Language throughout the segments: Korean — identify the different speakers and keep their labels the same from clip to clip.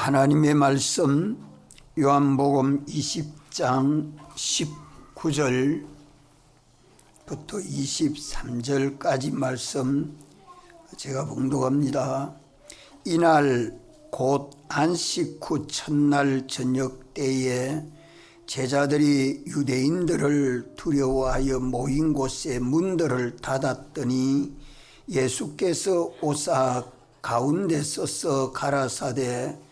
Speaker 1: 하나님의 말씀 요한복음 20장 19절부터 23절까지 말씀 제가 봉독합니다. 이날 곧 안식 후 첫날 저녁 때에 제자들이 유대인들을 두려워하여 모인 곳에 문들을 닫았더니 예수께서 오사 가운데 서서 가라사대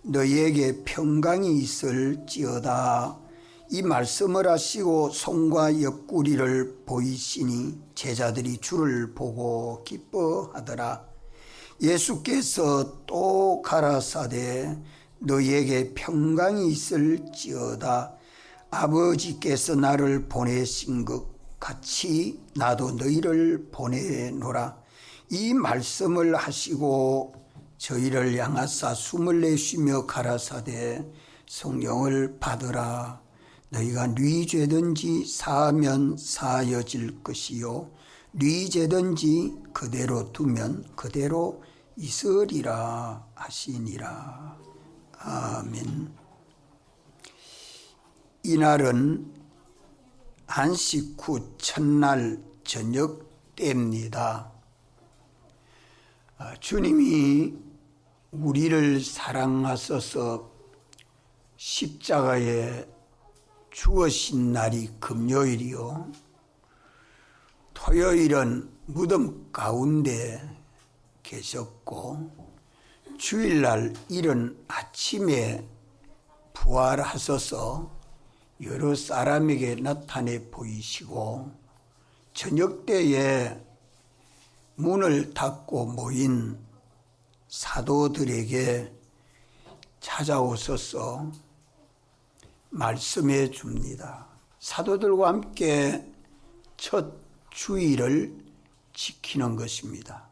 Speaker 1: 너희에게 평강이 있을지어다. 이 말씀을 하시고 손과 옆구리를 보이시니 제자들이 주를 보고 기뻐하더라. 예수께서 또 가라사대 너희에게 평강이 있을지어다. 아버지께서 나를 보내신 것 같이 나도 너희를 보내노라. 이 말씀을 하시고 저희를 향하사 숨을 내쉬며 가라사대 성령을 받으라. 너희가 네 죄든지 사하면 사하여질 것이요 네 죄든지 그대로 두면 그대로 있으리라 하시니라. 아멘. 이날은 안식 후 첫날 저녁 때입니다. 주님이 우리를 사랑하셔서 십자가에 죽으신 날이 금요일이요, 토요일은 무덤 가운데 계셨고 주일날 이른 아침에 부활하셔서 여러 사람에게 나타내 보이시고 저녁 때에 문을 닫고 모인 사도들에게 찾아오셔서 말씀해 줍니다. 사도들과 함께 첫 주일을 지키는 것입니다.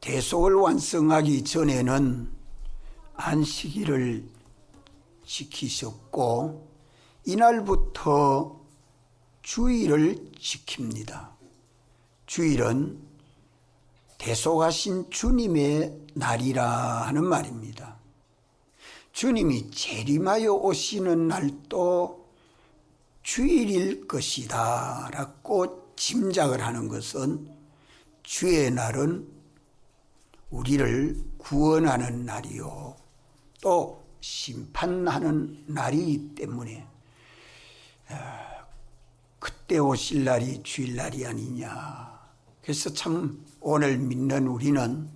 Speaker 1: 대속을 완성하기 전에는 안식일을 지키셨고 이날부터 주일을 지킵니다. 주일은 대속하신 주님의 날이라 하는 말입니다. 주님이 재림하여 오시는 날도 주일일 것이다 라고 짐작을 하는 것은 주의 날은 우리를 구원하는 날이요 또 심판하는 날이기 때문에 그때 오실 날이 주일날이 아니냐. 그래서 참 오늘 믿는 우리는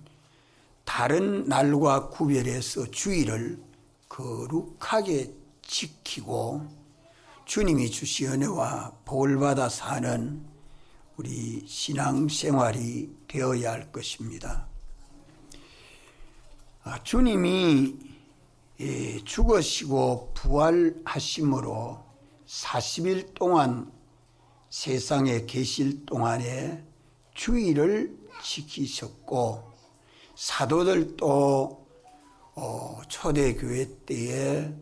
Speaker 1: 다른 날과 구별해서 주일을 거룩하게 지키고 주님이 주신 은혜와 복을 받아 사는 우리 신앙생활이 되어야 할 것입니다. 주님이 죽으시고 부활하심으로 40일 동안 세상에 계실 동안에 주일을 지키셨고 사도들도 초대교회 때에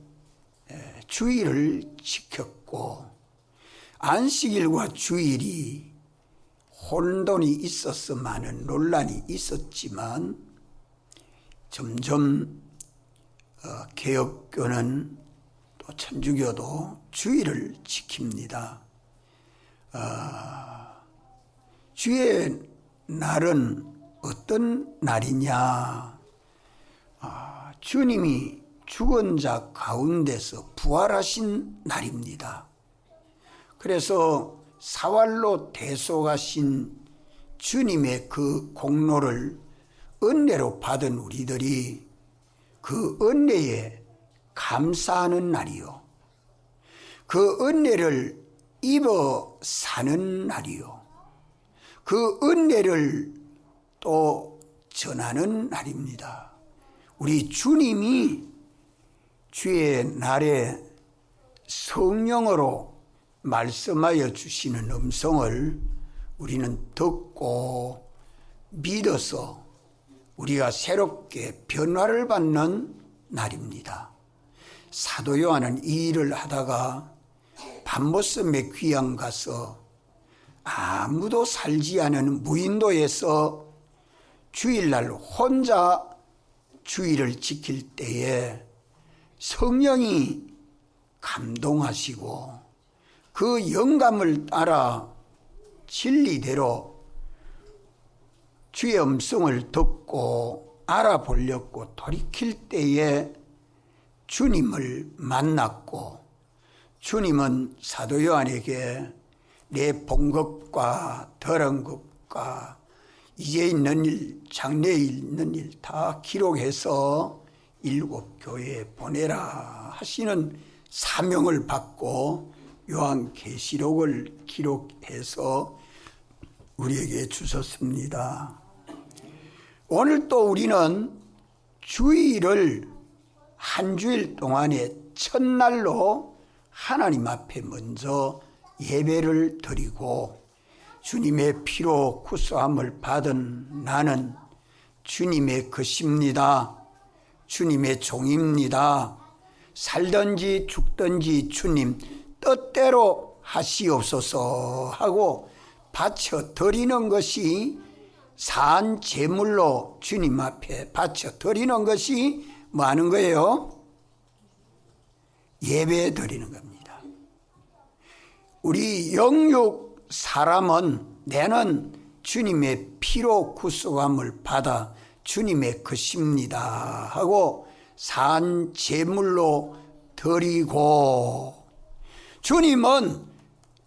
Speaker 1: 주일을 지켰고 안식일과 주일이 혼돈이 있어서 많은 논란이 있었지만 점점 개혁교는 또 천주교도 주일을 지킵니다. 주의 날은 어떤 날이냐? 주님이 죽은 자 가운데서 부활하신 날입니다. 그래서 사활로 대속하신 주님의 그 공로를 은혜로 받은 우리들이 그 은혜에 감사하는 날이요, 그 은혜를 입어 사는 날이요, 그 은혜를 또 전하는 날입니다. 우리 주님이 주의 날에 성령으로 말씀하여 주시는 음성을 우리는 듣고 믿어서 우리가 새롭게 변화를 받는 날입니다. 사도 요한은 이 일을 하다가 밤모섬에 귀양 가서 아무도 살지 않은 무인도에서 주일날 혼자 주일을 지킬 때에 성령이 감동하시고 그 영감을 따라 진리대로 주의 음성을 듣고 알아보려고 돌이킬 때에 주님을 만났고, 주님은 사도 요한에게 내 본 것과 들은 것과 이제 있는 일, 장래에 있는 일 다 기록해서 7 교회에 보내라 하시는 사명을 받고 요한계시록을 기록해서 우리에게 주셨습니다. 오늘 또 우리는 주일을 한 주일 동안의 첫날로 하나님 앞에 먼저 예배를 드리고, 주님의 피로 구속함을 받은 나는 주님의 것입니다. 주님의 종입니다. 살든지 죽든지 주님 뜻대로 하시옵소서 하고 바쳐 드리는 것이, 산 제물로 주님 앞에 바쳐 드리는 것이 뭐 하는 거예요? 예배 드리는 겁니다. 우리 영육 사람은 내는 주님의 피로 구속함을 받아 주님의 것입니다 하고 산 제물로 드리고, 주님은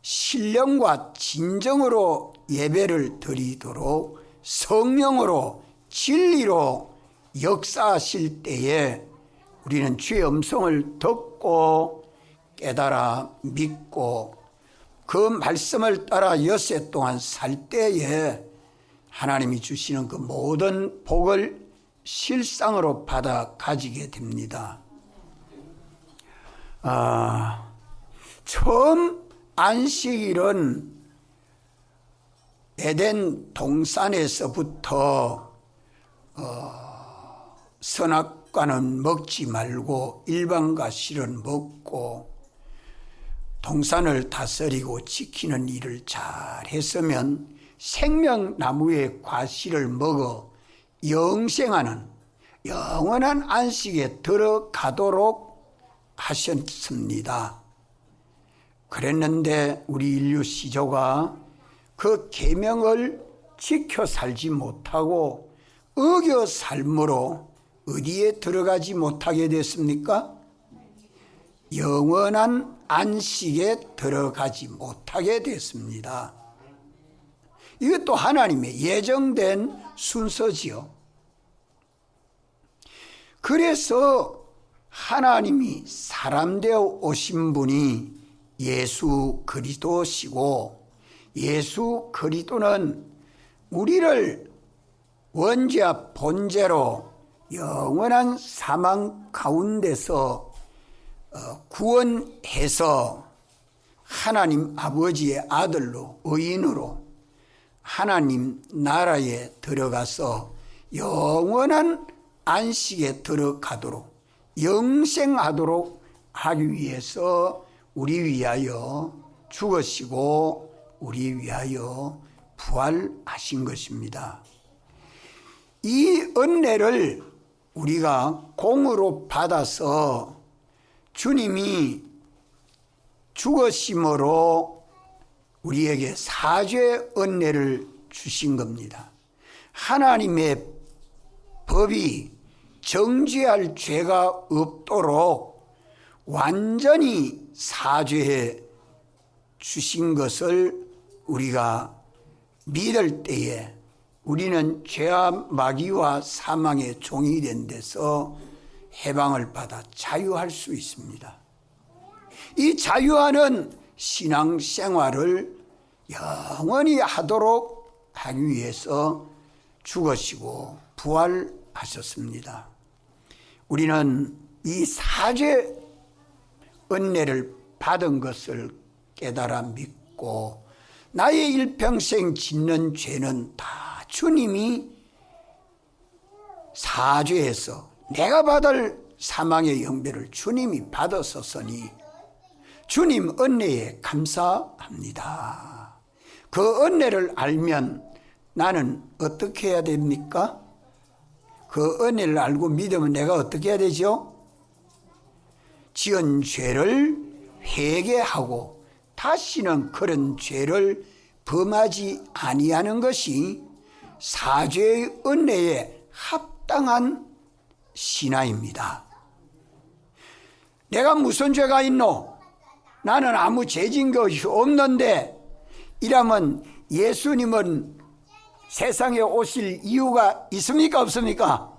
Speaker 1: 신령과 진정으로 예배를 드리도록 성령으로 진리로 역사하실 때에 우리는 주의 음성을 듣고 깨달아 믿고 그 말씀을 따라 엿새 동안 살 때에 하나님이 주시는 그 모든 복을 실상으로 받아 가지게 됩니다. 처음 안식일은 에덴 동산에서부터 선악과는 먹지 말고 일반과 실은 먹고 동산을 다스리고 지키는 일을 잘 했으면 생명나무의 과실을 먹어 영생하는 영원한 안식에 들어가도록 하셨습니다. 그랬는데 우리 인류 시조가 그 계명을 지켜 살지 못하고 어겨 삶으로 어디에 들어가지 못하게 됐습니까? 영원한 안식에 들어가지 못하게 됐습니다. 이것도 하나님의 예정된 순서지요. 그래서 하나님이 사람 되어 오신 분이 예수 그리스도시고, 예수 그리스도는 우리를 원죄와 본죄로 영원한 사망 가운데서 구원해서 하나님 아버지의 아들로 의인으로 하나님 나라에 들어가서 영원한 안식에 들어가도록 영생하도록 하기 위해서 우리 위하여 죽으시고 우리 위하여 부활하신 것입니다. 이 은혜를 우리가 공으로 받아서 주님이 죽으심으로 우리에게 사죄의 은혜를 주신 겁니다. 하나님의 법이 정죄할 죄가 없도록 완전히 사죄해 주신 것을 우리가 믿을 때에 우리는 죄와 마귀와 사망의 종이 된 데서 해방을 받아 자유할 수 있습니다. 이 자유하는 신앙생활을 영원히 하도록 하기 위해서 죽으시고 부활하셨습니다. 우리는 이 사죄 은혜를 받은 것을 깨달아 믿고 나의 일평생 짓는 죄는 다 주님이 사죄해서 내가 받을 사망의 영배를 주님이 받았었으니 주님 은혜에 감사합니다. 그 은혜를 알면 나는 어떻게 해야 됩니까? 그 은혜를 알고 믿으면 내가 어떻게 해야 되죠? 지은 죄를 회개하고 다시는 그런 죄를 범하지 아니하는 것이 사죄의 은혜에 합당한 신앙입니다. 내가 무슨 죄가 있노? 나는 아무 죄진 것이 없는데 이라면 예수님은 세상에 오실 이유가 있습니까? 없습니까?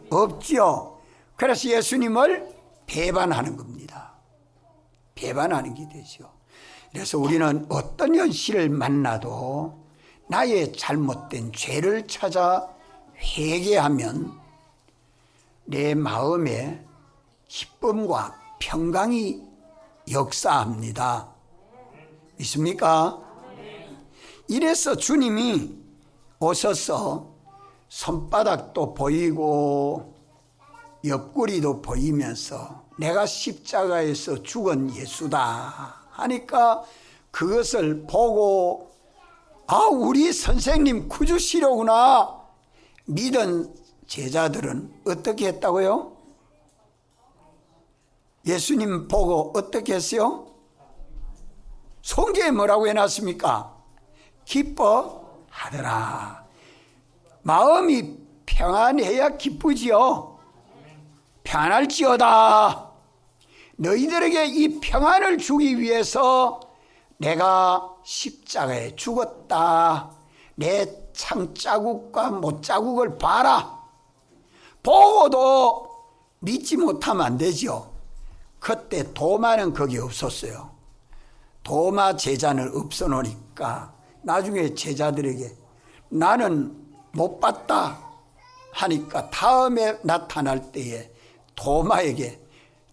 Speaker 1: 없지요. 그래서 예수님을 배반하는 겁니다. 배반하는 게 되죠. 그래서 우리는 어떤 현실을 만나도 나의 잘못된 죄를 찾아 회개하면 내 마음에 기쁨과 평강이 역사합니다. 있습니까? 이래서 주님이 오셔서 손바닥도 보이고 옆구리도 보이면서 내가 십자가에서 죽은 예수다 하니까 그것을 보고 우리 선생님 구주시려구나 믿은 제자들은 어떻게 했다고요? 예수님 보고 어떻게 했어요? 성경에 뭐라고 해놨습니까? 기뻐하더라. 마음이 평안해야 기쁘지요. 평안할지어다. 너희들에게 이 평안을 주기 위해서 내가 십자가에 죽었다. 내 창자국과 못자국을 봐라. 보고도 믿지 못하면 안 되죠. 그때 도마는 거기 없었어요. 도마 제자는 없어 놓으니까 나중에 제자들에게 나는 못 봤다 하니까 다음에 나타날 때에 도마에게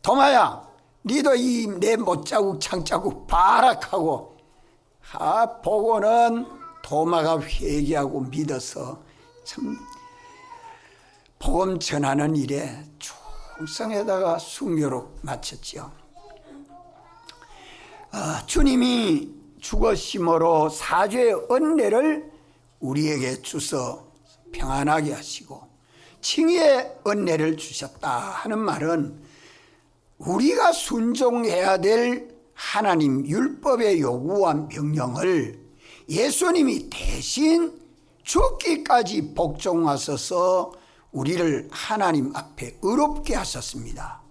Speaker 1: 도마야 니도 이 내 못자국 창자국 봐라 하고 보고는 도마가 회개하고 믿어서 참 복음 전하는 일에 충성에다가 순교로 마쳤지요. 주님이 죽으심으로 사죄의 은혜를 우리에게 주서 평안하게 하시고 칭의의 은혜를 주셨다 하는 말은 우리가 순종해야 될 하나님 율법의 요구와 명령을 예수님이 대신 죽기까지 복종하셔서 우리를 하나님 앞에 의롭게 하셨습니다.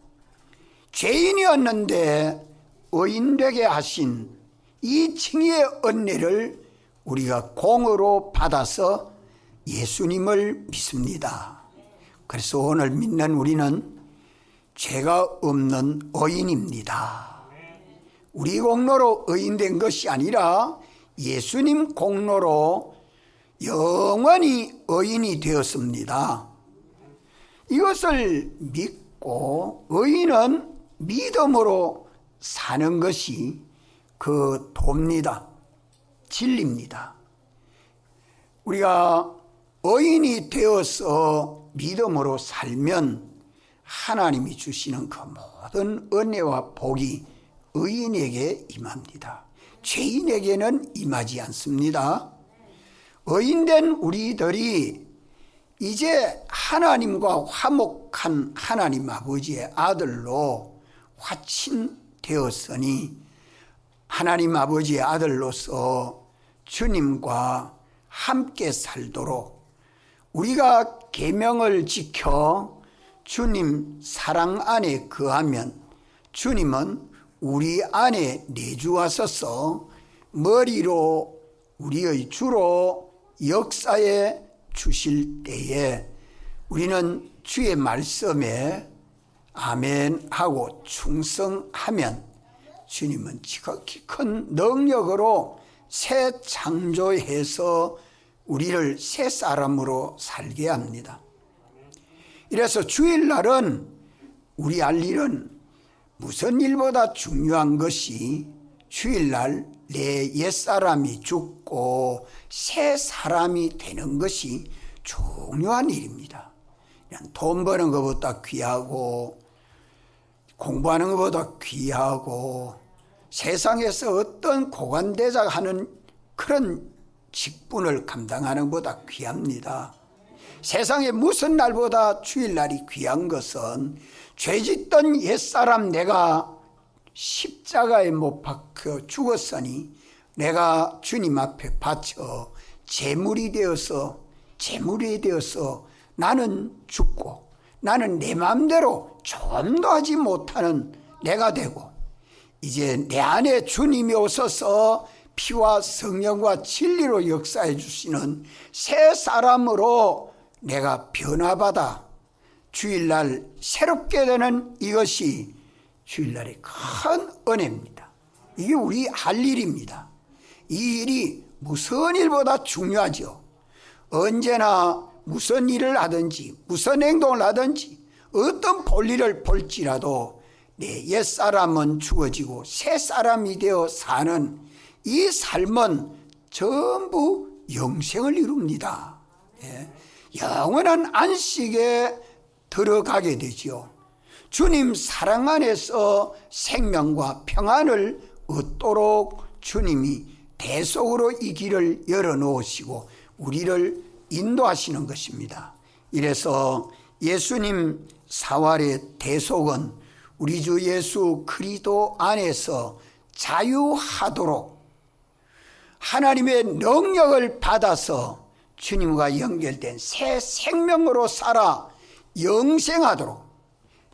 Speaker 1: 죄인이었는데 의인되게 하신 이 칭의의 은혜를 우리가 공으로 받아서 예수님을 믿습니다. 그래서 오늘 믿는 우리는 죄가 없는 의인입니다. 우리 공로로 의인된 것이 아니라 예수님 공로로 영원히 의인이 되었습니다. 이것을 믿고 의인은 믿음으로 사는 것이 그 도입니다. 진리입니다. 우리가 의인이 되어서 믿음으로 살면 하나님이 주시는 그 모든 은혜와 복이 의인에게 임합니다. 죄인에게는 임하지 않습니다. 의인된 우리들이 이제 하나님과 화목한 하나님 아버지의 아들로 화친되었으니 하나님 아버지의 아들로서 주님과 함께 살도록 우리가 계명을 지켜 주님 사랑 안에 거하면 주님은 우리 안에 내주하셔서 머리로 우리의 주로 역사에 주실 때에 우리는 주의 말씀에 아멘 하고 충성하면 주님은 지극히 큰 능력으로 새 창조해서 우리를 새 사람으로 살게 합니다. 이래서 주일날은 우리 할 일은 무슨 일보다 중요한 것이 주일날 내 옛사람이 죽고 새 사람이 되는 것이 중요한 일입니다. 그냥 돈 버는 것보다 귀하고 공부하는 것보다 귀하고 세상에서 어떤 고관대작하는 그런 직분을 감당하는 것보다 귀합니다. 세상에 무슨 날보다 주일날이 귀한 것은 죄짓던 옛사람 내가 십자가에 못 박혀 죽었으니 내가 주님 앞에 바쳐 제물이 되어서 나는 죽고 나는 내 마음대로 좀도 하지 못하는 내가 되고 이제 내 안에 주님이 오셔서 피와 성령과 진리로 역사해 주시는 새 사람으로 내가 변화받아 주일날 새롭게 되는 이것이 주일날의 큰 은혜입니다. 이게 우리 할 일입니다. 이 일이 무슨 일보다 중요하죠. 언제나 무슨 일을 하든지 무슨 행동을 하든지 어떤 볼일을 볼지라도 내 옛사람은 죽어지고 새 사람이 되어 사는 이 삶은 전부 영생을 이룹니다. 영원한 안식에 들어가게 되지요. 주님 사랑 안에서 생명과 평안을 얻도록 주님이 대속으로 이 길을 열어놓으시고 우리를 인도하시는 것입니다. 이래서 예수님 사활의 대속은 우리 주 예수 그리스도 안에서 자유하도록 하나님의 능력을 받아서 주님과 연결된 새 생명으로 살아 영생하도록,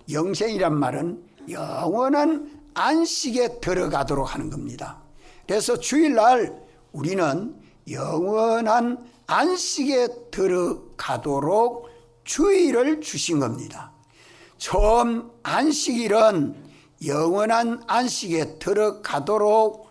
Speaker 1: 영생이란 말은 영원한 안식에 들어가도록 하는 겁니다. 그래서 주일날 우리는 영원한 안식에 들어가도록 주일을 주신 겁니다. 처음 안식일은 영원한 안식에 들어가도록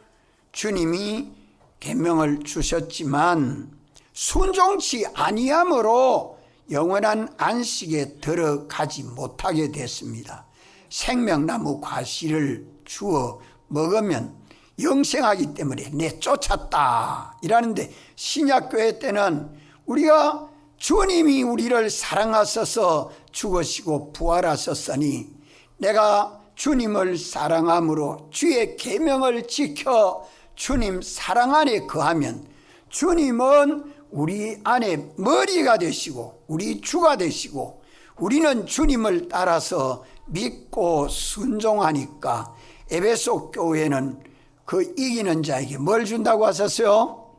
Speaker 1: 주님이 계명을 주셨지만 순종치 아니함으로 영원한 안식에 들어가지 못하게 됐습니다. 생명나무 과실을 주어 먹으면 영생하기 때문에 내쫓았다 이라는데, 신약교회 때는 우리가 주님이 우리를 사랑하셔서 죽으시고 부활하셨으니 내가 주님을 사랑함으로 주의 계명을 지켜 주님 사랑 안에 거하면 주님은 우리 안에 머리가 되시고 우리 주가 되시고 우리는 주님을 따라서 믿고 순종하니까 에베소 교회는 그 이기는 자에게 뭘 준다고 하셨어요?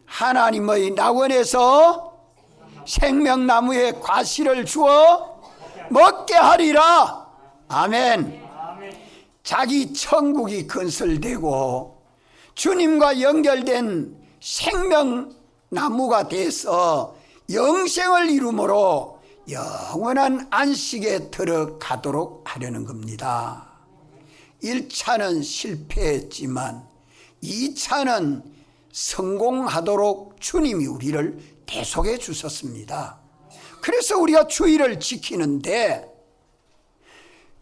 Speaker 1: 하나님의 낙원에서 생명나무의 과실을 주어 먹게 하리라. 아멘. 자기 천국이 건설되고 주님과 연결된 생명나무가 돼서 영생을 이루므로 영원한 안식에 들어가도록 하려는 겁니다. 1차는 실패했지만 2차는 성공하도록 주님이 우리를 대속해 주셨습니다. 그래서 우리가 주의를 지키는데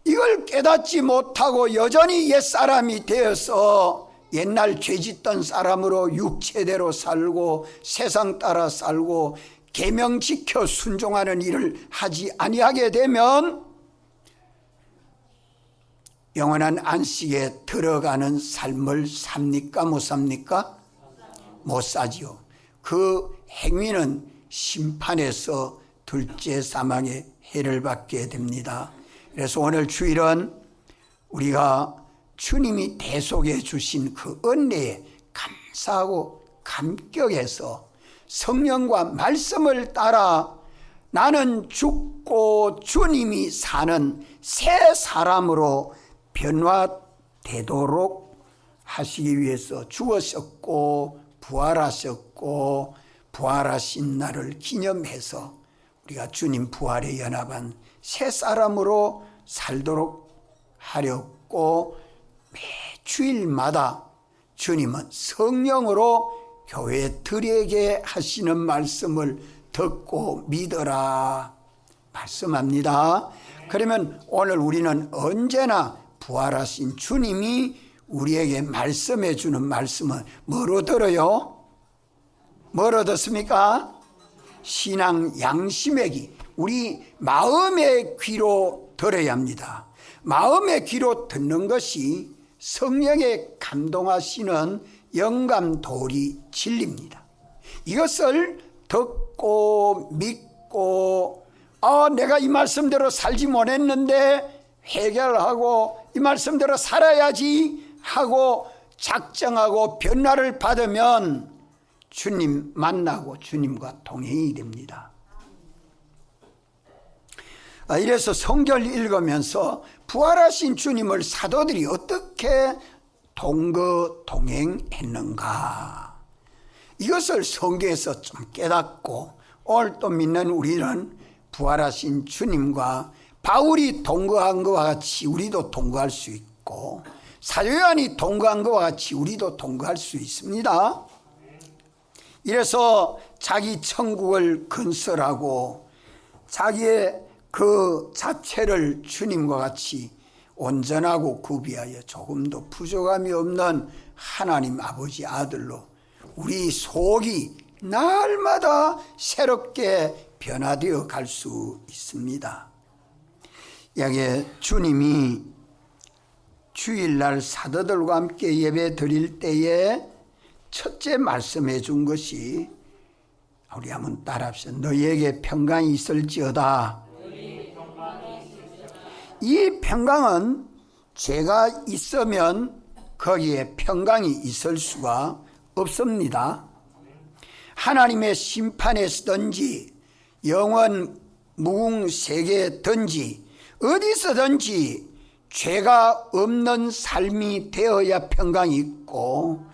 Speaker 1: 이걸 깨닫지 못하고 여전히 옛사람이 되어서 옛날 죄짓던 사람으로 육체대로 살고 세상 따라 살고 계명 지켜 순종하는 일을 하지 아니하게 되면 영원한 안식에 들어가는 삶을 삽니까? 못 삽니까? 못 사지요. 그 행위는 심판에서 둘째 사망의 해를 받게 됩니다. 그래서 오늘 주일은 우리가 주님이 대속해 주신 그 은혜에 감사하고 감격해서 성령과 말씀을 따라 나는 죽고 주님이 사는 새 사람으로 변화되도록 하시기 위해서 죽으셨고 부활하셨고 부활하신 날을 기념해서 우리가 주님 부활에 연합한 새 사람으로 살도록 하렵고 매 주일마다 주님은 성령으로 교회들에게 하시는 말씀을 듣고 믿어라 말씀합니다. 그러면 오늘 우리는 언제나 부활하신 주님이 우리에게 말씀해 주는 말씀은 뭐로 들어요? 뭐로 듣습니까? 신앙 양심의 귀, 우리 마음의 귀로 들어야 합니다. 마음의 귀로 듣는 것이 성령의 감동하시는 영감도리 진리입니다. 이것을 듣고 믿고 내가 이 말씀대로 살지 못했는데 회개하고 이 말씀대로 살아야지 하고 작정하고 변화를 받으면 주님 만나고 주님과 동행이 됩니다. 이래서 성경을 읽으면서 부활하신 주님을 사도들이 어떻게 동행했는가, 이것을 성경에서 좀 깨닫고 오늘 또 믿는 우리는 부활하신 주님과 바울이 동거한 것과 같이 우리도 동거할 수 있고 사도 요한이 동거한 것과 같이 우리도 동거할 수 있습니다. 이래서 자기 천국을 건설하고 자기의 그 자체를 주님과 같이 온전하고 구비하여 조금도 부족함이 없는 하나님 아버지 아들로 우리 속이 날마다 새롭게 변화되어 갈 수 있습니다. 여기에 주님이 주일날 사도들과 함께 예배 드릴 때에 첫째 말씀해 준 것이, 우리 한번 따라합시다. 너희에게 평강이 있을지어다. 이 평강은 죄가 있으면 거기에 평강이 있을 수가 없습니다. 하나님의 심판에 서든지 영원 무궁 세계든지 어디서든지 죄가 없는 삶이 되어야 평강이 있고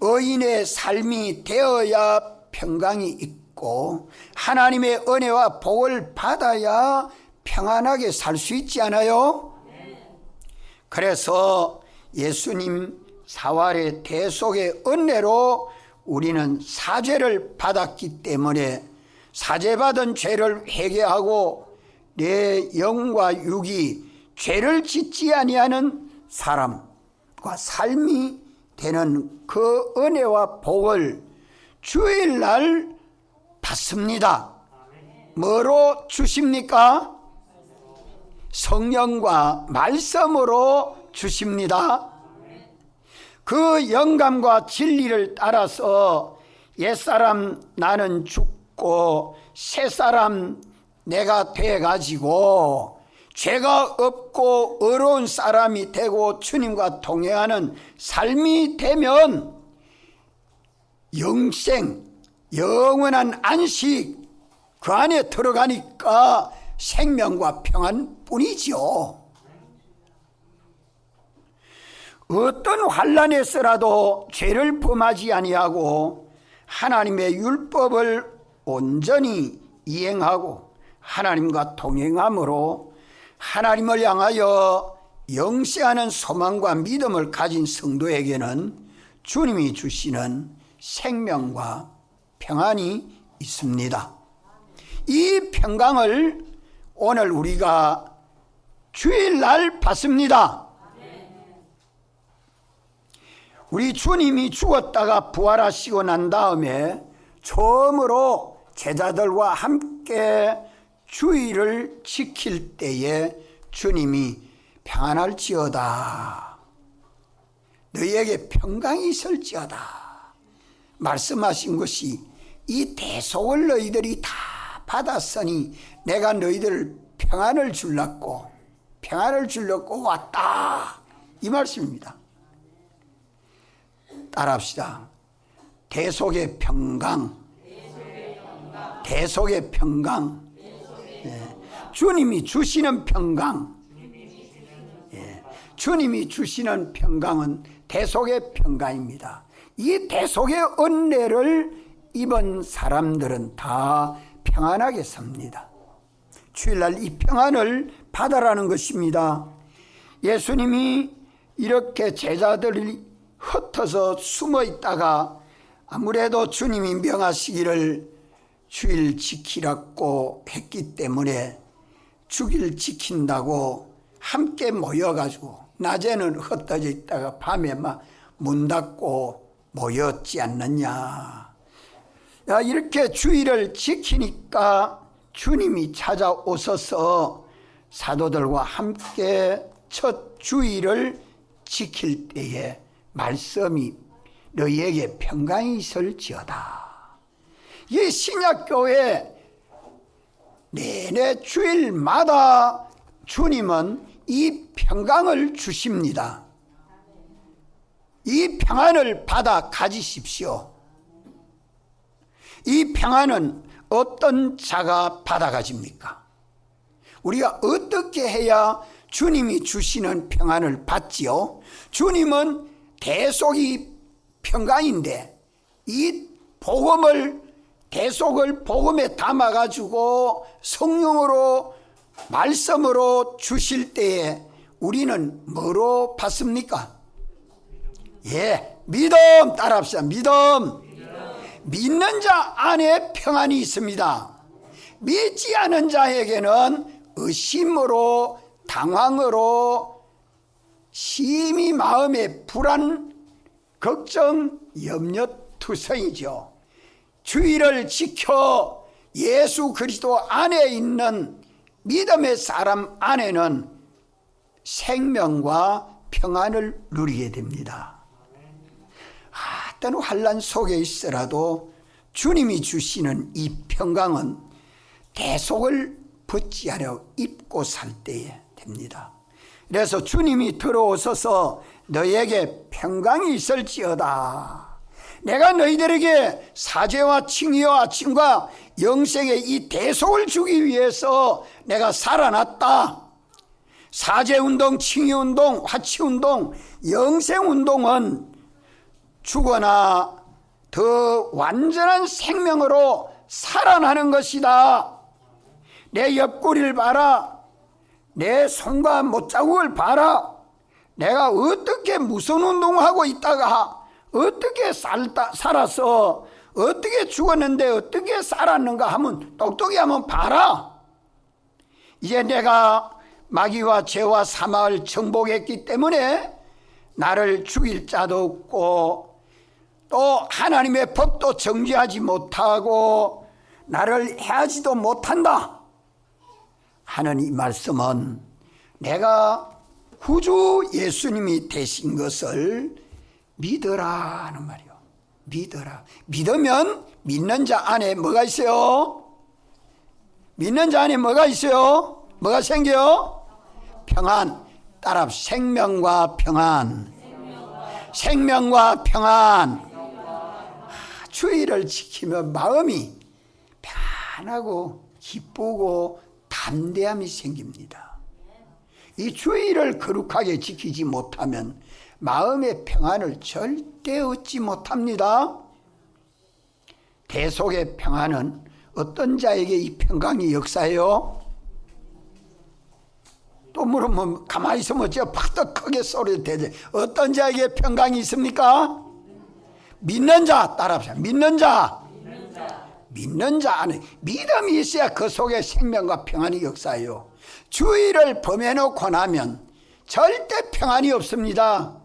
Speaker 1: 의인의 삶이 되어야 평강이 있고 하나님의 은혜와 복을 받아야 평안하게 살 수 있지 않아요? 그래서 예수님 사활의 대속의 은혜로 우리는 사죄를 받았기 때문에 사죄받은 죄를 회개하고 내 영과 육이 죄를 짓지 아니하는 사람과 삶이 되는 그 은혜와 복을 주일날 받습니다. 뭐로 주십니까? 성령과 말씀으로 주십니다. 그 영감과 진리를 따라서 옛사람 나는 죽고 새사람 내가 돼가지고 죄가 없고 의로운 사람이 되고 주님과 동행하는 삶이 되면 영생, 영원한 안식 그 안에 들어가니까 생명과 평안뿐이지요. 어떤 환난에서라도 죄를 범하지 아니하고 하나님의 율법을 온전히 이행하고 하나님과 동행함으로 하나님을 향하여 영세하는 소망과 믿음을 가진 성도에게는 주님이 주시는 생명과 평안이 있습니다. 이 평강을 오늘 우리가 주일날 받습니다. 우리 주님이 죽었다가 부활하시고 난 다음에 처음으로 제자들과 함께 주일을 지킬 때에 주님이 평안할지어다, 너희에게 평강이 있을지어다 말씀하신 것이, 이 대속을 너희들이 다 받았으니 내가 너희들 평안을 주려고 왔다, 이 말씀입니다. 따라합시다. 대속의 평강, 대속의 평강. 주님이 주시는 평강, 주님이 주시는 평강은 대속의 평강입니다. 이 대속의 은혜를 입은 사람들은 다 평안하게 삽니다. 주일날 이 평안을 받아라는 것입니다. 예수님이 이렇게 제자들이 흩어서 숨어 있다가 아무래도 주님이 명하시기를 주일 지키라고 했기 때문에 주일 지킨다고 함께 모여가지고 낮에는 흩어져 있다가 밤에 막 문 닫고 모였지 않느냐. 이렇게 주일을 지키니까 주님이 찾아오셔서 사도들과 함께 첫 주일을 지킬 때에 말씀이 너희에게 평강이 있을지어다. 이 신약교회 내내 주일마다 주님은 이 평강을 주십니다. 이 평안을 받아 가지십시오. 이 평안은 어떤 자가 받아 가집니까? 우리가 어떻게 해야 주님이 주시는 평안을 받지요? 주님은 대속이 평강인데 이 복음을 대속을 복음에 담아 가지고 성령으로 말씀으로 주실 때에 우리는 뭐로 받습니까? 예, 믿음 따라합시다. 믿음. 믿는 자 안에 평안이 있습니다. 믿지 않은 자에게는 의심으로 당황으로 심히 마음에 불안, 걱정, 염려투성이죠. 주의를 지켜 예수 그리스도 안에 있는 믿음의 사람 안에는 생명과 평안을 누리게 됩니다. 때는 환난 속에 있어라도 주님이 주시는 이 평강은 대속을 벗지하려 입고 살 때에 됩니다. 그래서 주님이 들어오셔서 너희에게 평강이 있을지어다. 내가 너희들에게 사죄와 칭의와 칭과 영생의 이 대속을 주기 위해서 내가 살아났다. 사죄운동, 칭의운동, 화치운동, 영생운동은 죽어나 더 완전한 생명으로 살아나는 것이다. 내 옆구리를 봐라. 내 손과 못자국을 봐라. 내가 어떻게 무슨 운동하고 있다가 어떻게 살아서 어떻게 죽었는데 어떻게 살았는가 하면 똑똑히 한번 봐라. 이제 내가 마귀와 죄와 사망을 정복했기 때문에 나를 죽일 자도 없고 또 하나님의 법도 정죄하지 못하고 나를 해하지도 못한다 하는 이 말씀은 내가 구주 예수님이 되신 것을 믿어라 하는 말이요. 믿어라. 믿으면 믿는 자 안에 뭐가 있어요? 믿는 자 안에 뭐가 있어요? 뭐가 생겨요? 평안. 따라 생명과 평안. 생명과 평안. 주의를 지키면 마음이 편하고 기쁘고 담대함이 생깁니다. 이 주의를 거룩하게 지키지 못하면 마음의 평안을 절대 얻지 못합니다. 대속의 평안은 어떤 자에게 이 평강이 역사해요? 또 물으면 가만히 있으면 제가 팍떡 크게 소리 되지. 어떤 자에게 평강이 있습니까? 믿는 자 따라합시다. 믿는 자. 믿는 자 안에 믿음이 있어야 그 속에 생명과 평안이 역사해요. 주의를 범해놓고 나면 절대 평안이 없습니다.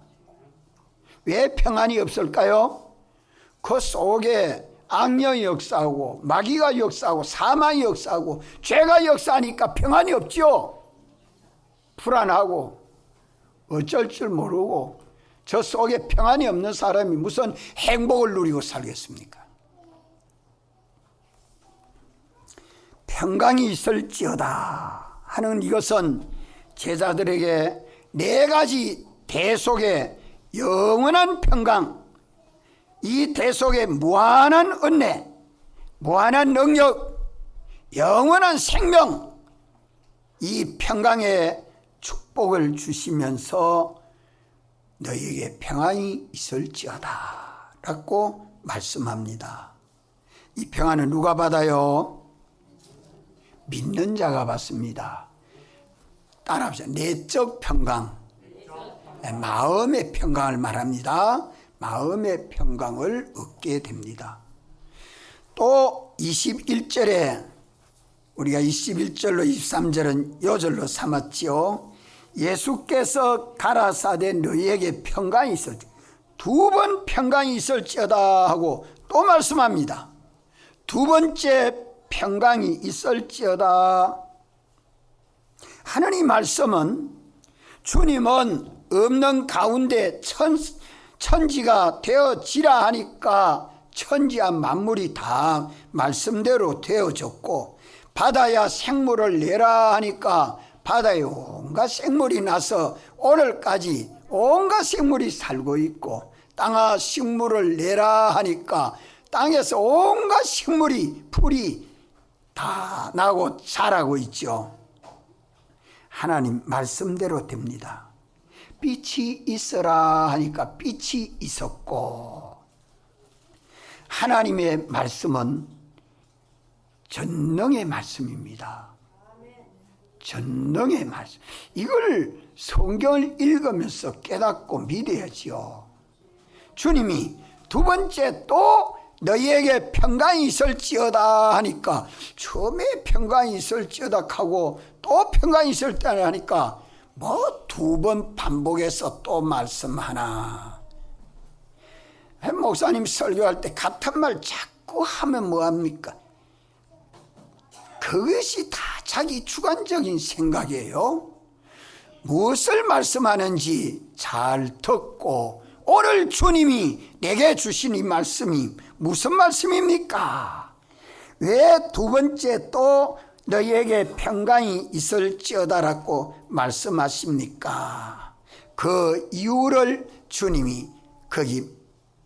Speaker 1: 왜 평안이 없을까요? 그 속에 악령이 역사하고 마귀가 역사하고 사망이 역사하고 죄가 역사하니까 평안이 없죠. 불안하고 어쩔 줄 모르고 저 속에 평안이 없는 사람이 무슨 행복을 누리고 살겠습니까? 평강이 있을지어다 하는 이것은 제자들에게 네 가지 대속의 영원한 평강, 이 대속의 무한한 은혜, 무한한 능력, 영원한 생명, 이 평강의 축복을 주시면서 너희에게 평안이 있을지어다 라고 말씀합니다. 이 평안은 누가 받아요? 믿는 자가 받습니다. 따라합시다. 내적 평강, 마음의 평강을 말합니다. 마음의 평강을 얻게 됩니다. 또 21절에 우리가 21절로 23절은 요절로 삼았지요. 예수께서 가라사대 너희에게 평강이 있을지, 두 번 평강이 있을지어다 하고 또 말씀합니다. 두 번째 평강이 있을지어다 하는 이 말씀은 주님은 없는 가운데 천지가 되어지라 하니까 천지와 만물이 다 말씀대로 되어졌고, 바다야 생물을 내라 하니까 바다에 온갖 생물이 나서 오늘까지 온갖 생물이 살고 있고, 땅아 식물을 내라 하니까 땅에서 온갖 식물이 풀이 다 나고 자라고 있죠. 하나님 말씀대로 됩니다. 빛이 있어라 하니까 빛이 있었고, 하나님의 말씀은 전능의 말씀입니다. 전능의 말씀. 이걸 성경을 읽으면서 깨닫고 믿어야지요. 주님이 두 번째 또 너희에게 평강이 있을지어다 하니까, 처음에 평강이 있을지어다 하고 또 평강이 있을 때 하니까 뭐 두 번 반복해서 또 말씀하나. 목사님 설교할 때 같은 말 자꾸 하면 뭐합니까? 그것이 다 자기 주관적인 생각이에요. 무엇을 말씀하는지 잘 듣고, 오늘 주님이 내게 주신 이 말씀이 무슨 말씀입니까? 왜 두 번째 또 너희에게 평강이 있을지어다라고 말씀하십니까? 그 이유를 주님이 거기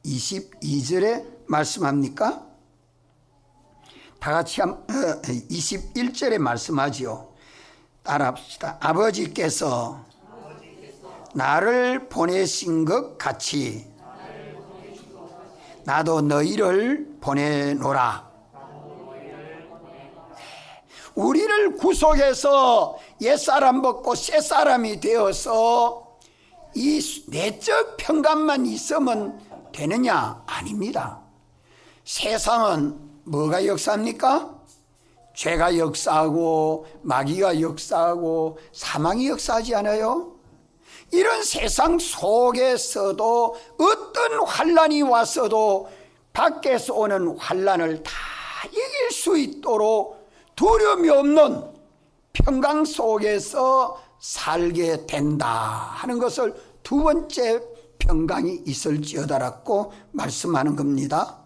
Speaker 1: 22절에 말씀합니까? 다 같이 21절에 말씀하지요. 따라합시다. 아버지께서 나를 보내신 것 같이 나도 너희를 보내노라. 우리를 구속해서 옛사람 벗고 새사람이 되어서 이 내적 평강만 있으면 되느냐? 아닙니다. 세상은 뭐가 역사합니까? 죄가 역사하고 마귀가 역사하고 사망이 역사하지 않아요? 이런 세상 속에서도 어떤 환난이 왔어도 밖에서 오는 환난을 다 이길 수 있도록 두려움이 없는 평강 속에서 살게 된다 하는 것을 두 번째 평강이 있을지어다라고 말씀하는 겁니다.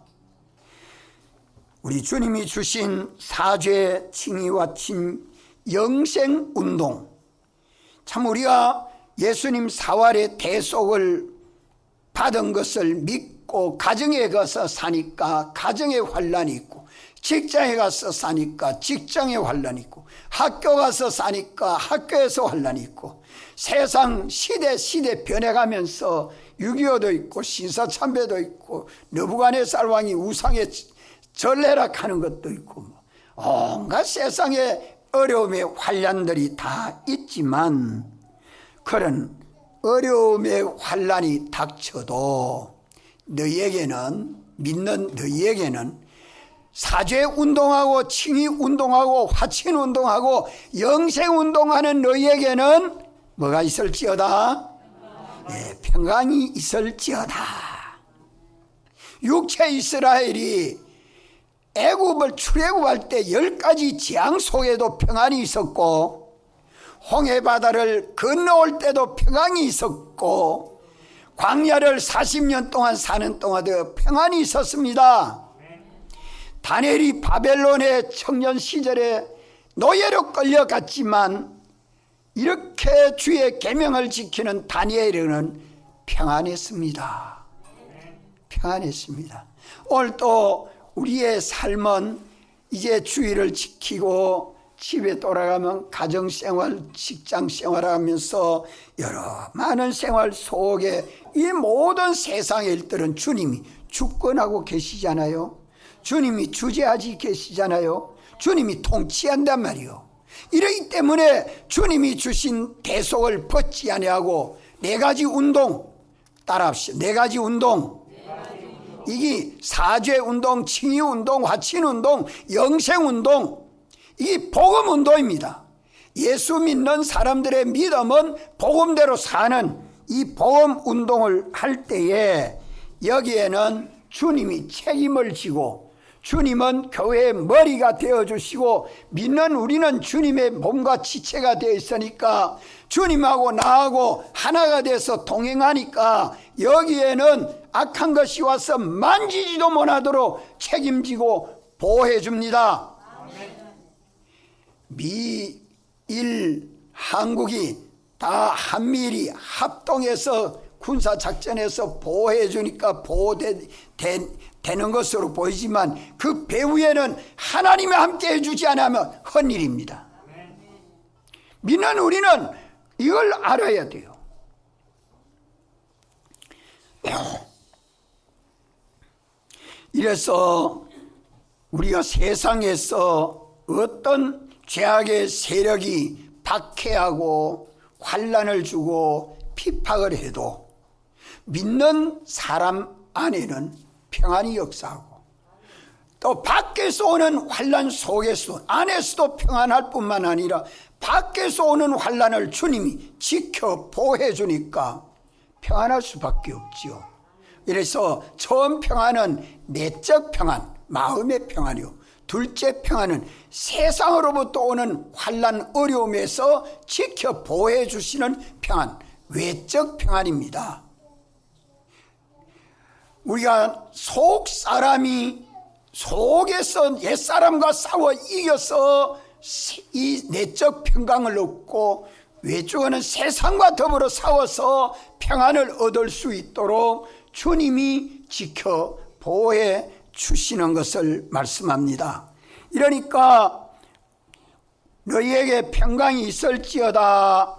Speaker 1: 우리 주님이 주신 사죄, 칭의와 영생운동, 참 우리가 예수님 사활의 대속을 받은 것을 믿고 가정에 가서 사니까 가정에 환난이 있고, 직장에 가서 사니까 직장에 환난이 있고, 학교 가서 사니까 학교에서 환난이 있고, 세상 시대 변해가면서 6.25도 있고 신사참배도 있고 느부갓네살 왕이 우상에 절해라 하는 것도 있고, 온갖 세상의 어려움의 환난들이 다 있지만, 그런 어려움의 환난이 닥쳐도 너희에게는, 믿는 너희에게는 사죄운동하고 칭의운동하고 화친운동하고 영생운동하는 너희에게는 뭐가 있을지어다? 네, 평강이 있을지어다. 육체 이스라엘이 애굽을 출애굽할 때 10가지 재앙 속에도 평안이 있었고, 홍해바다를 건너올 때도 평안이 있었고, 광야를 40년 동안 사는 동안도 평안이 있었습니다. 다니엘이 바벨론의 청년 시절에 노예로 끌려갔지만 이렇게 주의 계명을 지키는 다니엘은 평안했습니다. 평안했습니다. 오늘 또 우리의 삶은 이제 주의를 지키고 집에 돌아가면 가정생활, 직장생활을 하면서 여러 많은 생활 속에 이 모든 세상의 일들은 주님이 주권하고 계시잖아요. 주님이 주재하지 계시잖아요. 주님이 통치한단 말이요. 이러기 때문에 주님이 주신 대속을 벗지 아니하고 4가지 운동, 따라합시다. 4가지 운동. 이게 사죄운동, 칭의운동, 화친운동, 영생운동, 이게 복음운동입니다. 예수 믿는 사람들의 믿음은 복음대로 사는 이 복음운동을 할 때에 여기에는 주님이 책임을 지고 주님은 교회의 머리가 되어주시고 믿는 우리는 주님의 몸과 지체가 되어 있으니까 주님하고 나하고 하나가 돼서 동행하니까 여기에는 악한 것이 와서 만지지도 못하도록 책임지고 보호해 줍니다. 미일 한국이 다 한미일이 합동해서 군사작전에서 보호해 주니까 보호되는 것으로 보이지만 그 배후에는 하나님이 함께 해주지 않으면 헛일입니다. 믿는 우리는 이걸 알아야 돼요. 이래서 우리가 세상에서 어떤 죄악의 세력이 박해하고 환난을 주고 핍박을 해도 믿는 사람 안에는 평안이 역사하고 또 밖에서 오는 환난 속에서 안에서도 평안할 뿐만 아니라 밖에서 오는 환난을 주님이 지켜 보호해 주니까 평안할 수밖에 없지요. 그래서 처음 평안은 내적 평안, 마음의 평안이요. 둘째 평안은 세상으로부터 오는 환난 어려움에서 지켜 보호해 주시는 평안, 외적 평안입니다. 우리가 속사람이 속에서 옛사람과 싸워 이겨서 이 내적 평강을 얻고 외적으로는 세상과 더불어 싸워서 평안을 얻을 수 있도록 주님이 지켜 보호해 주시는 것을 말씀합니다. 이러니까 너희에게 평강이 있을지어다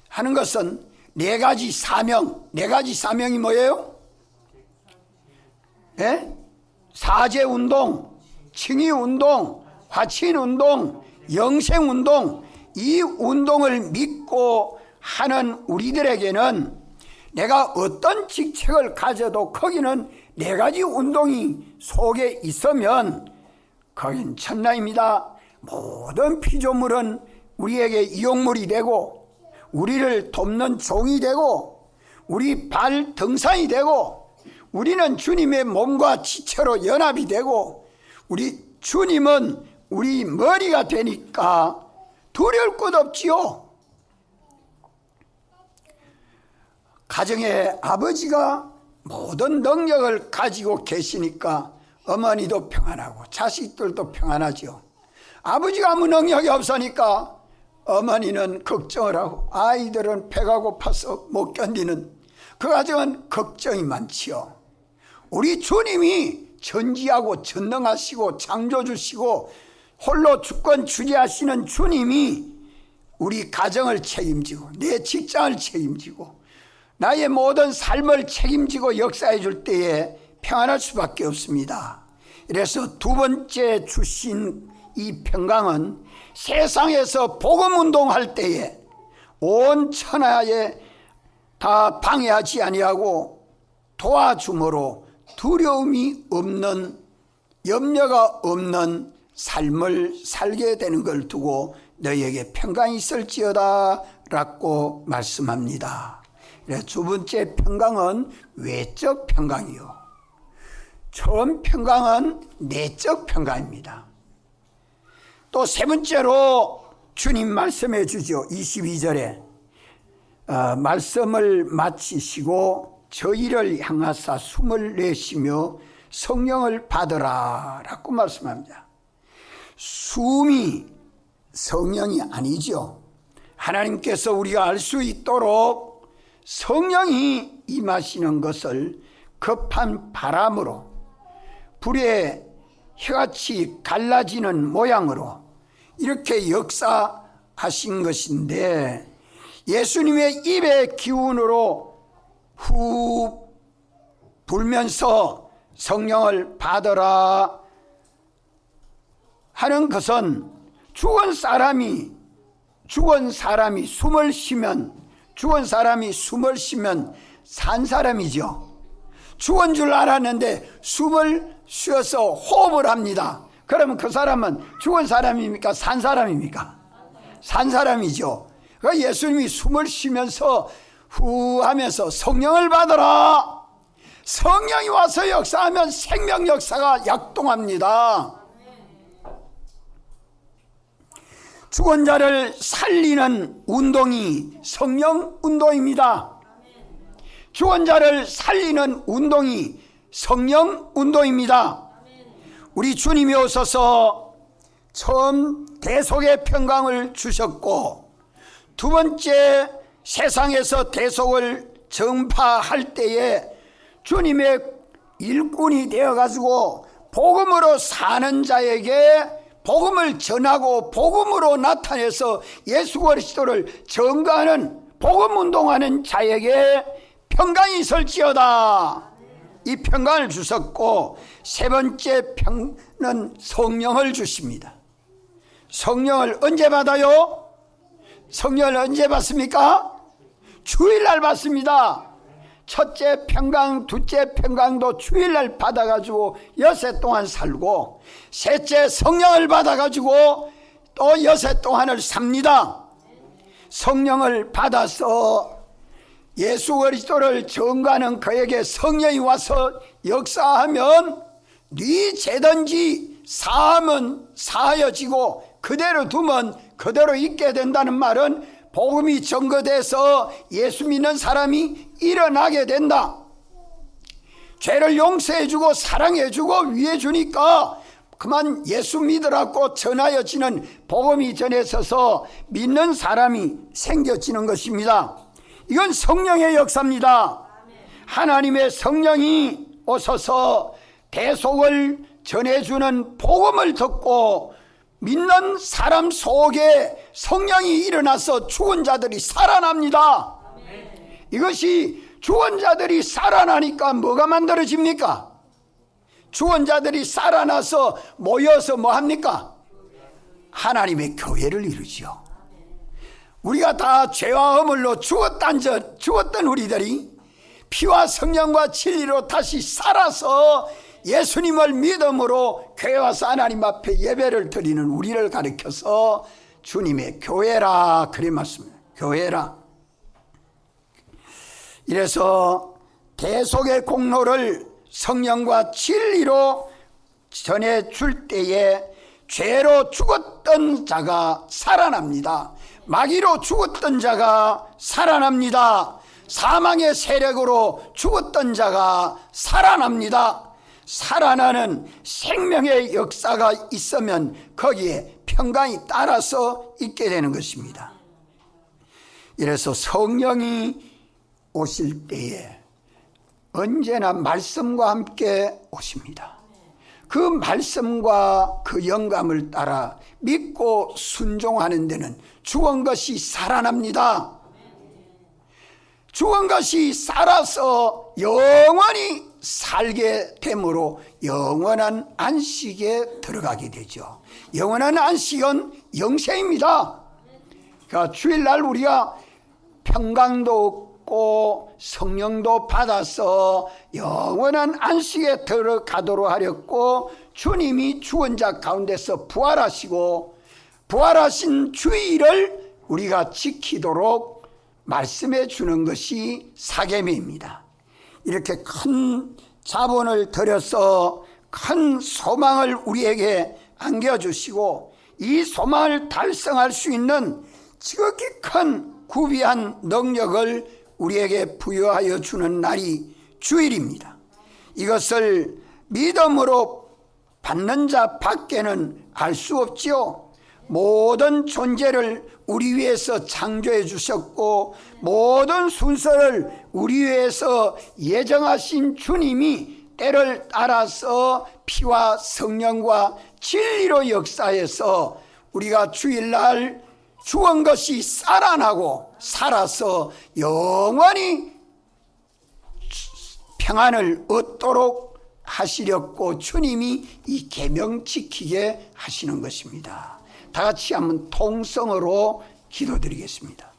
Speaker 1: 하는 것은 네 가지 사명이 뭐예요? 예? 사제운동, 칭의운동, 화친운동, 영생운동, 이 운동을 믿고 하는 우리들에게는 내가 어떤 직책을 가져도 거기는 네 가지 운동이 속에 있으면 거긴 천라입니다. 모든 피조물은 우리에게 이용물이 되고 우리를 돕는 종이 되고 우리 발 등산이 되고 우리는 주님의 몸과 지체로 연합이 되고 우리 주님은 우리 머리가 되니까 두려울 것 없지요. 가정에 아버지가 모든 능력을 가지고 계시니까 어머니도 평안하고 자식들도 평안하죠. 아버지가 아무 능력이 없으니까 어머니는 걱정을 하고 아이들은 배가 고파서 못 견디는 그 가정은 걱정이 많지요. 우리 주님이 전지하고 전능하시고 창조주시고 홀로 주권 주재하시는 주님이 우리 가정을 책임지고 내 직장을 책임지고 나의 모든 삶을 책임지고 역사해 줄 때에 평안할 수밖에 없습니다. 그래서 두 번째 주신 이 평강은 세상에서 복음운동할 때에 온 천하에 다 방해하지 아니하고 도와줌으로 두려움이 없는 염려가 없는 삶을 살게 되는 걸 두고 너희에게 평강이 있을지어다 라고 말씀합니다. 그래서 두 번째 평강은 외적 평강이요. 처음 평강은 내적 평강입니다. 또 세 번째로 주님 말씀해 주죠. 22절에 말씀을 마치시고 저희를 향하사 숨을 내쉬며 성령을 받으라 라고 말씀합니다. 숨이 성령이 아니죠. 하나님께서 우리가 알 수 있도록 성령이 임하시는 것을 급한 바람으로 불에 혀같이 갈라지는 모양으로 이렇게 역사하신 것인데 예수님의 입의 기운으로 후 불면서 성령을 받으라 하는 것은 죽은 사람이 숨을 쉬면 산 사람이죠. 죽은 줄 알았는데 숨을 쉬어서 호흡을 합니다. 그러면 그 사람은 죽은 사람입니까? 산 사람입니까? 산 사람이죠. 그러니까 예수님이 숨을 쉬면서 후 하면서 성령을 받으라. 성령이 와서 역사하면 생명 역사가 약동합니다. 죽은 자를 살리는 운동이 성령 운동입니다. 죽은 자를 살리는 운동이 성령 운동입니다. 우리 주님이 오셔서 처음 대속의 평강을 주셨고, 두 번째 세상에서 대속을 전파할 때에 주님의 일꾼이 되어가지고 복음으로 사는 자에게 복음을 전하고 복음으로 나타내서 예수 그리스도를 전가하는 복음 운동하는 자에게 평강이 있을지어다. 이 평강을 주셨고, 세 번째 평은 성령을 주십니다. 성령을 언제 받아요? 성령을 언제 받습니까? 주일날 받습니다. 첫째 평강, 둘째 평강도 주일날 받아가지고 여세 동안 살고, 셋째 성령을 받아가지고 또 여세 동안을 삽니다. 성령을 받아서 예수 그리스도를 전가하는 그에게 성령이 와서 역사하면 네 죄든지 사하면 사하여지고 그대로 두면 그대로 있게 된다는 말은 복음이 전거돼서 예수 믿는 사람이 일어나게 된다. 죄를 용서해주고 사랑해주고 위해주니까 그만 예수 믿으라고 전하여지는 복음이 전해져서 믿는 사람이 생겨지는 것입니다. 이건 성령의 역사입니다. 하나님의 성령이 오셔서 대속을 전해주는 복음을 듣고 믿는 사람 속에 성령이 일어나서 죽은 자들이 살아납니다. 이것이 죽은 자들이 살아나니까 뭐가 만들어집니까? 죽은 자들이 살아나서 모여서 뭐 합니까? 하나님의 교회를 이루죠. 우리가 다 죄와 허물로 죽었던 우리들이 피와 성령과 진리로 다시 살아서 예수님을 믿음으로 교회 와서 하나님 앞에 예배를 드리는 우리를 가리켜서 주님의 교회라 그래 말씀입니다. 교회라. 이래서 대속의 공로를 성령과 진리로 전해줄 때에 죄로 죽었던 자가 살아납니다. 마귀로 죽었던 자가 살아납니다. 사망의 세력으로 죽었던 자가 살아납니다. 살아나는 생명의 역사가 있으면 거기에 평강이 따라서 있게 되는 것입니다. 이래서 성령이 오실 때에 언제나 말씀과 함께 오십니다. 그 말씀과 그 영감을 따라 믿고 순종하는 데는 죽은 것이 살아납니다. 죽은 것이 살아서 영원히 살게 되므로 영원한 안식에 들어가게 되죠. 영원한 안식은 영생입니다. 그러니까 주일날 우리가 평강도 얻고 성령도 받아서 영원한 안식에 들어가도록 하렸고, 주님이 죽은 자 가운데서 부활하시고 부활하신 주일을 우리가 지키도록 말씀해 주는 것이 사계명입니다. 이렇게 큰 자본을 들여서 큰 소망을 우리에게 안겨주시고 이 소망을 달성할 수 있는 지극히 큰 구비한 능력을 우리에게 부여하여 주는 날이 주일입니다. 이것을 믿음으로 받는 자 밖에는 알 수 없지요. 모든 존재를 우리 위해서 창조해 주셨고 모든 순서를 우리 위해서 예정하신 주님이 때를 따라서 피와 성령과 진리로 역사해서 우리가 주일날 죽은 것이 살아나고 살아서 영원히 평안을 얻도록 하시렸고 주님이 이 계명 지키게 하시는 것입니다. 다 같이 한번 통성으로 기도드리겠습니다.